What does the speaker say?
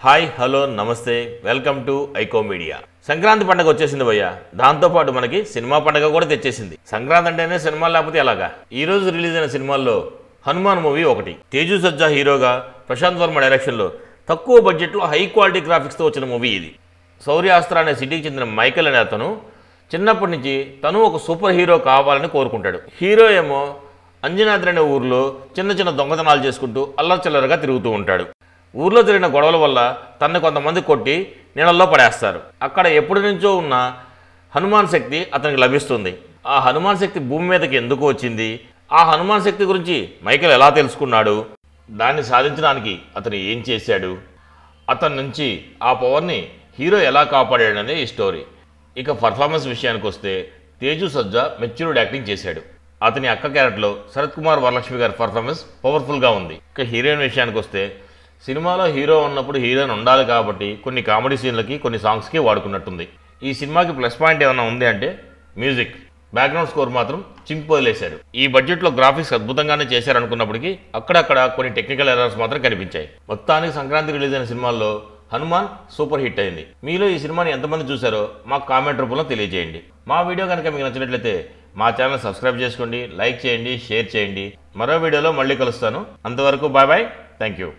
Hi hello నమస్తే welcome to iQOO media. Sankranti పండుగ వచ్చేసింది భయ్య. దాంతోపాటు మనకి సినిమా పండుగ కూడా తెచ్చేసింది. సంక్రాంతి అంటేనే సినిమా లేకపోతే ఎలాగా. ఈ రోజు రిలీజ్ అయిన సినిమాల్లో హనుమాన్ మూవీ ఒకటి. తేజు సజ్జా హీరోగా, ప్రశాంత్ వర్మ డైరెక్షన్లో తక్కువ బడ్జెట్లో హై క్వాలిటీ గ్రాఫిక్స్తో వచ్చిన మూవీ ఇది. సౌర్యాస్త్ర అనే సిటీకి చెందిన మైకేల్ అనే అతను చిన్నప్పటి నుంచి తను ఒక సూపర్ హీరో కావాలని కోరుకుంటాడు. హీరో ఏమో అంజనాద్రి అనే ఊర్లో చిన్న చిన్న దొంగతనాలు చేసుకుంటూ అల్లర్చిల్లరగా తిరుగుతూ ఉంటాడు. ఊర్లో జరిగిన గొడవల వల్ల తనని కొంతమంది కొట్టి నీళ్ళల్లో పడేస్తారు. అక్కడ ఎప్పటి నుంచో ఉన్న హనుమాన్ శక్తి అతనికి లభిస్తుంది. ఆ హనుమాన్ శక్తి భూమి మీదకి ఎందుకు వచ్చింది, ఆ హనుమాన్ శక్తి గురించి మైకేల్ ఎలా తెలుసుకున్నాడు, దాన్ని సాధించడానికి అతను ఏం చేశాడు, అతని నుంచి ఆ పవర్ని హీరో ఎలా కాపాడాడనే ఈ స్టోరీ. ఇక పర్ఫార్మెన్స్ విషయానికి వస్తే తేజు సజ్జా మెచ్యూర్డ్ యాక్టింగ్ చేశాడు. అతని అక్క క్యారెక్టర్లో శరత్ కుమార్ వరలక్ష్మి గారి పర్ఫార్మెన్స్ పవర్ఫుల్గా ఉంది. ఇక హీరోయిన్ విషయానికి వస్తే సినిమాలో హీరో ఉన్నప్పుడు హీరోయిన్ ఉండాలి కాబట్టి కొన్ని కామెడీ సీన్లకి కొన్ని సాంగ్స్కి వాడుకున్నట్టుంది. ఈ సినిమాకి ప్లస్ పాయింట్ ఏమైనా ఉంది అంటే మ్యూజిక్, బ్యాక్గ్రౌండ్ స్కోర్ మాత్రం చింపు వదిలేశారు. ఈ బడ్జెట్లో గ్రాఫిక్స్ అద్భుతంగానే చేశారనుకున్నప్పటికీ అక్కడక్కడ కొన్ని టెక్నికల్ ఎర్రర్స్ మాత్రం కనిపించాయి. మొత్తానికి సంక్రాంతి రిలీజ్ అయిన సినిమాల్లో హనుమాన్ సూపర్ హిట్ అయింది. మీలో ఈ సినిమాని ఎంతమంది చూశారో మాకు కామెంట్ రూపంలో తెలియజేయండి. మా వీడియో కనుక మీకు నచ్చినట్లయితే మా ఛానల్ సబ్స్క్రైబ్ చేసుకోండి, లైక్ చేయండి, షేర్ చేయండి. మరో వీడియోలో మళ్ళీ కలుస్తాను. అంతవరకు బాయ్ బాయ్, థ్యాంక్ యూ.